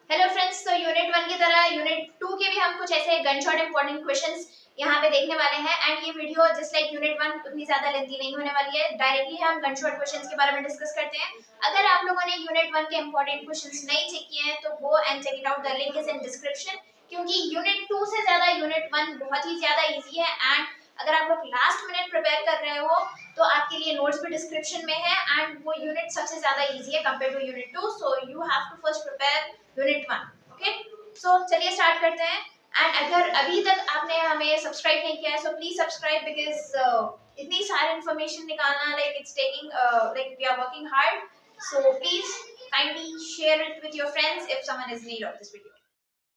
Hello friends, तो unit 1 की तरह यूनिट 2 के भी हम कुछ ऐसे गन शॉट इंपॉर्टेंट क्वेश्चंस यहाँ पे देखने वाले हैं। एंड ये वीडियो जस्ट लाइक यूनिट 1 उतनी ज्यादा लेंथी नहीं होने वाली है। डायरेक्टली हम गन शॉट क्वेश्चंस के बारे में डिस्कस करते हैं। अगर आप लोगों ने यूनिट 1 के इंपॉर्टेंट क्वेश्चंस नहीं चेक किए हैं तो go and check it out, the link is in description. क्योंकि यूनिट 2 से ज्यादा यूनिट 1 बहुत ही ज्यादा इजी है। एंड अगर आप लोग लास्ट मिनट प्रिपेयर कर रहे हो तो आपके लिए नोट्स भी डिस्क्रिप्शन में है। एंड वो यूनिट सबसे ज्यादा इजी है compare to unit 2, so you have to first prepare unit 1। Okay, so चलिए स्टार्ट करते हैं। एंड अगर अभी तक आपने हमें सब्सक्राइब नहीं किया है सो प्लीज सब्सक्राइब, बिकॉज इतनी सारी इंफॉर्मेशन निकालना like it's taking like we are working hard. So please kindly share it with your friends if someone is need of this video.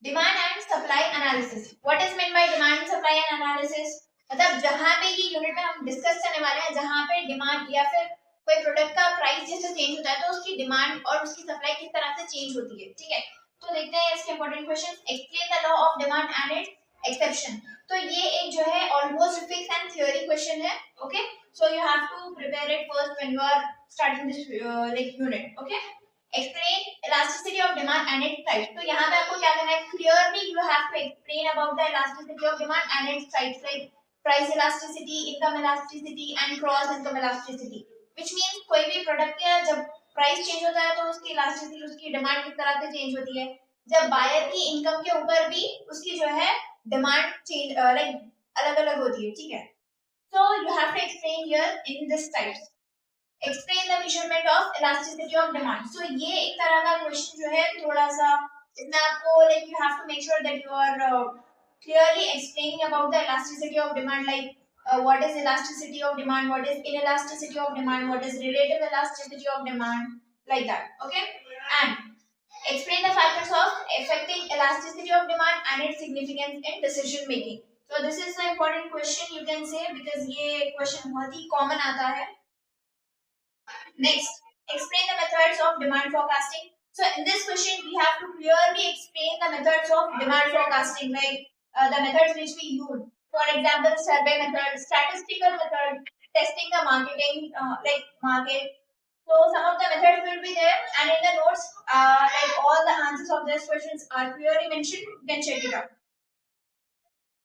Demand and supply analysis, what is mean by demand and supply and analysis? मतलब जहां पे ये unit में हम discuss करने वाले हैं, जहां पे डिमांड या फिर कोई प्रोडक्ट का प्राइस जैसे चेंज होता है तो उसकी डिमांड और उसकी सप्लाई किस तरह से चेंज होती है। ठीक है, तो देखते हैं इसके important question. Explain the law of demand and its exception. तो ये एक जो है almost fix and theory question है। Okay, so you have to prepare it first when you are starting this like unit. Okay, explain elasticity of demand and its types. तो यहाँ पे आपको क्या करना है, clearly you have to explain about the elasticity of demand and its types, like price elasticity, income elasticity and cross income elasticity. Which means कोई भी product का जब प्राइस चेंज होता है तो उसकी इलास्टिसिटी, उसकी डिमांड किस तरह से चेंज होती है। जब बायर की इनकम के ऊपर भी उसकी जो है डिमांड चेंज लाइक अलग अलग होती है। ठीक है, so you have to explain here in this types. Explain the measurement of elasticity of demand. So ये एक तरह का क्वेश्चन जो है थोड़ा सा इसमें आपको like you have to make sure that you are clearly explaining about the elasticity of demand, like what is elasticity of demand, what is inelasticity of demand, what is relative elasticity of demand, like that. Okay, and explain the factors of affecting elasticity of demand and its significance in decision making. So this is an important question you can say, because ये question बहुत ही common आता है. Next, explain the methods of demand forecasting. So in this question, we have to clearly explain the methods of demand forecasting, like the methods which we use. For example, survey method, statistical method, testing the marketing, like market. So some of the methods will be there, and in the notes, like all the answers of these questions are clearly mentioned. You can check it out.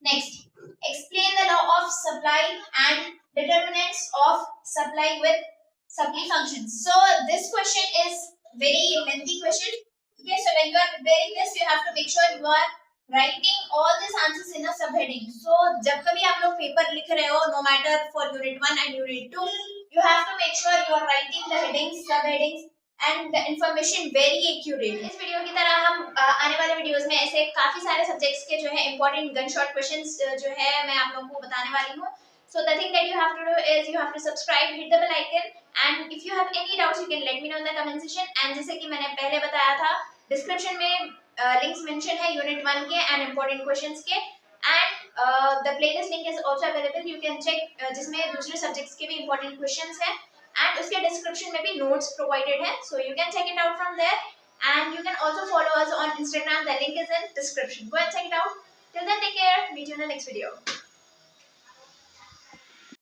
Next, explain the law of supply and determinants of supply with supply functions. So this question is very lengthy question. Okay, so when you are preparing this, you have to make sure you are writing all these answers in a subheading. So जब कभी आप लोग paper लिख रहे हो, no matter for unit 1 and unit 2, you have to make sure you are writing the headings, subheadings and the information very accurate. इस video की तरह हम आने वाले वीडियोस में ऐसे काफी सारे सब्जेक्ट्स के जो है इंपॉर्टेंट गन शॉट क्वेश्चंस जो है मैं आप लोगों को बताने वाली हूँ. So the thing that you have to do is you have to subscribe, hit the bell icon, and if you have any doubts you can let me know in the comment section. And जैसे कि मैंने पहले बताया था, description में links mention है unit 1 के end important questions के. And the playlist link is also available, you can check, जिसमें दूसरे सब्जेक्ट्स के भी इंपॉर्टेंट क्वेश्चंस हैं. एंड उसके डिस्क्रिप्शन में भी नोट्स प्रोवाइडेड है, so you can check it out from there. And you can also follow us on Instagram, the link is in description. Go and check it out. Till then, take care. Meet you in the next video.